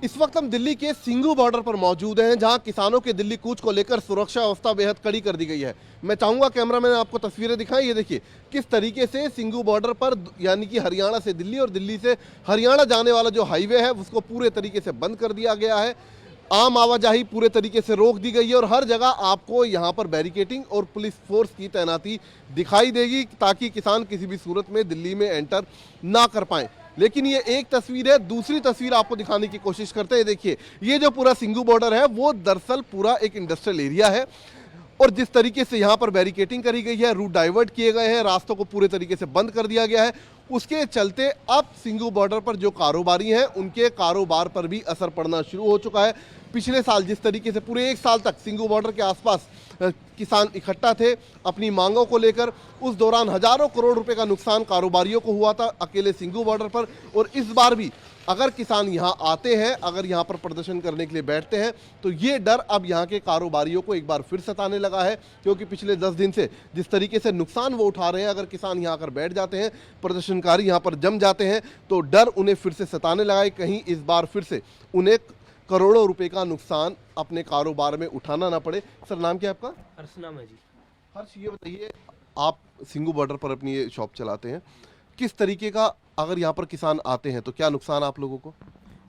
इस वक्त हम दिल्ली के सिंघू बॉर्डर पर मौजूद हैं, जहां किसानों के दिल्ली कूच को लेकर सुरक्षा व्यवस्था बेहद कड़ी कर दी गई है। मैं चाहूंगा कैमरामैन आपको तस्वीरें दिखाएं। ये देखिए किस तरीके से सिंघू बॉर्डर पर यानी कि हरियाणा से दिल्ली और दिल्ली से हरियाणा जाने वाला जो हाईवे है उसको पूरे तरीके से बंद कर दिया गया है। आम आवाजाही पूरे तरीके से रोक दी गई है और हर जगह आपको यहां पर बैरिकेटिंग और पुलिस फोर्स की तैनाती दिखाई देगी, ताकि किसान किसी भी सूरत में दिल्ली में एंटर ना कर पाए। लेकिन ये एक तस्वीर है, दूसरी तस्वीर आपको दिखाने की कोशिश करते हैं। देखिए ये जो पूरा सिंघू बॉर्डर है वो दरअसल पूरा एक इंडस्ट्रियल एरिया है और जिस तरीके से यहाँ पर बैरिकेटिंग करी गई है, रूट डाइवर्ट किए गए हैं, रास्तों को पूरे तरीके से बंद कर दिया गया है, उसके चलते अब सिंघू बॉर्डर पर जो कारोबारी हैं उनके कारोबार पर भी असर पड़ना शुरू हो चुका है। पिछले साल जिस तरीके से पूरे एक साल तक सिंघू बॉर्डर के आसपास किसान इकट्ठा थे अपनी मांगों को लेकर, उस दौरान हजारों करोड़ रुपए का नुकसान कारोबारियों को हुआ था अकेले सिंघू बॉर्डर पर। और इस बार भी अगर किसान यहाँ आते हैं, अगर यहाँ पर प्रदर्शन करने के लिए बैठते हैं, तो ये डर अब यहाँ के कारोबारियों को एक बार फिर सताने लगा है, क्योंकि पिछले 10 दिन से जिस तरीके से नुकसान वो उठा रहे हैं, अगर किसान यहाँ आकर बैठ जाते हैं, प्रदर्शनकारी यहाँ पर जम जाते हैं, तो डर उन्हें फिर से सताने लगा है कहीं इस बार फिर से उन्हें करोड़ों रुपए का नुकसान अपने कारोबार में उठाना ना पड़े। सर नाम क्या है आपका? हर्ष नाम है जी। हर्ष, ये बताइए आप सिंघू बॉर्डर पर अपनी ये शॉप चलाते हैं, किस तरीके का अगर यहाँ पर किसान आते हैं तो क्या नुकसान आप लोगों को?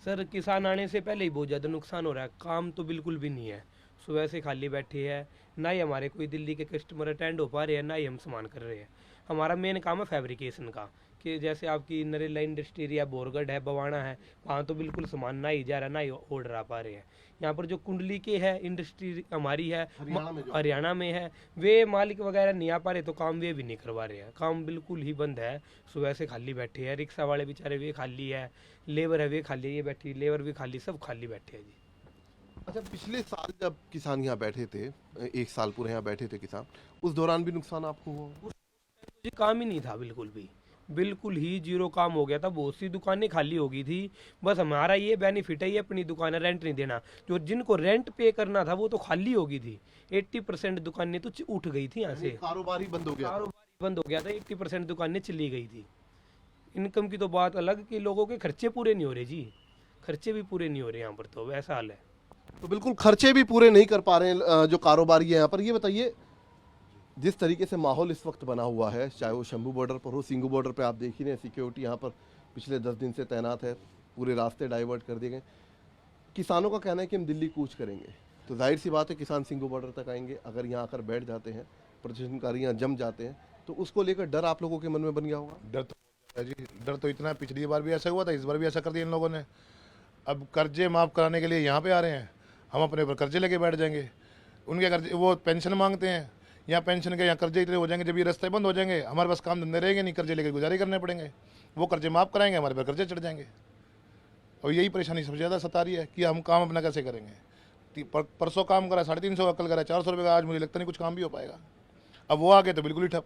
सर किसान आने से पहले ही बहुत ज़्यादा नुकसान हो रहा है। काम तो बिल्कुल भी नहीं है, सुबह से खाली बैठे हैं, ना ही हमारे कोई दिल्ली के कस्टमर अटेंड हो पा रहे हैं, ना ही हम सामान कर रहे हैं। हमारा मेन काम है फैब्रिकेशन का, कि जैसे आपकी नरेला इंडस्ट्री या बोरगढ़ है, बवाना है, वहाँ तो बिल्कुल सामान ना ही जा रहा, ना ही ऑर्डर आ पा रहे हैं। यहाँ पर जो कुंडली के है इंडस्ट्री हमारी है हरियाणा में है, वे मालिक वगैरह नहीं आ पा रहे, तो काम वे भी नहीं करवा रहे हैं। काम बिल्कुल ही बंद है, सुबह से खाली बैठे हैं। रिक्शा वाले बेचारे वे खाली है, लेबर है वे खाली है, ये बैठी लेबर भी खाली, सब खाली बैठे हैं जी। अच्छा, पिछले साल जब किसान यहाँ बैठे थे, एक साल पूरे यहाँ बैठे थे किसान, उस दौरान भी नुकसान आपको हुआ? जी काम ही नहीं था, बिल्कुल भी, बिल्कुल ही जीरो काम हो गया था। बहुत सी दुकानें खाली हो गई थी। बस हमारा ये बेनिफिट है, ये अपनी दुकानें रेंट नहीं देना। जो जिनको रेंट पे करना था वो तो खाली हो गई थी। 80% दुकानें तो उठ गई थी यहाँ से, कारोबार ही बंद हो गया। कारोबार बंद हो गया था, 80% दुकानें चली गई थी। इनकम की तो बात अलग कि लोगों के खर्चे पूरे नहीं हो रहे जी, खर्चे भी पूरे नहीं हो रहे यहाँ पर, तो वैसा हाल है। तो बिल्कुल खर्चे भी पूरे नहीं कर पा रहे हैं जो कारोबारी है यहाँ पर। ये बताइए जिस तरीके से माहौल इस वक्त बना हुआ है, चाहे वो शंभू बॉर्डर पर हो, सिंघू बॉर्डर पे आप देख ही रहे हैं, सिक्योरिटी यहाँ पर पिछले 10 दिन से तैनात है, पूरे रास्ते डाइवर्ट कर दिए गए। किसानों का कहना है कि हम दिल्ली कूच करेंगे, तो जाहिर सी बात है किसान सिंघू बॉर्डर तक आएंगे। अगर यहाँ आकर बैठ जाते हैं, प्रदर्शनकारी यहाँ जम जाते हैं, तो उसको लेकर डर आप लोगों के मन में बन गया होगा। डर तो है जी, डर तो इतना, पिछली बार भी ऐसा हुआ था, इस बार भी ऐसा कर दिया इन लोगों ने। अब कर्जे माफ़ कराने के लिए यहाँ पे आ रहे हैं, हम अपने ऊपर कर्जे लेके बैठ जाएंगे। उनके कर्जे, वो पेंशन मांगते हैं, यहाँ पेंशन के यहाँ कर्जे इतने हो जाएंगे, जब ये रास्ते बंद हो जाएंगे हमारे पास काम धंधे रहेंगे नहीं, कर्जे लेकर गुजारे करने पड़ेंगे। वो कर्जे माफ़ कराएंगे, हमारे पर कर्जे चढ़ जाएंगे। और यही परेशानी सबसे ज़्यादा सता रही है कि हम काम अपना कैसे करेंगे। परसों काम करा 350 का, कल करा 400 रुपये का, आज मुझे लगता नहीं कुछ काम भी हो पाएगा। अब वो आ गए तो बिल्कुल ही ठप।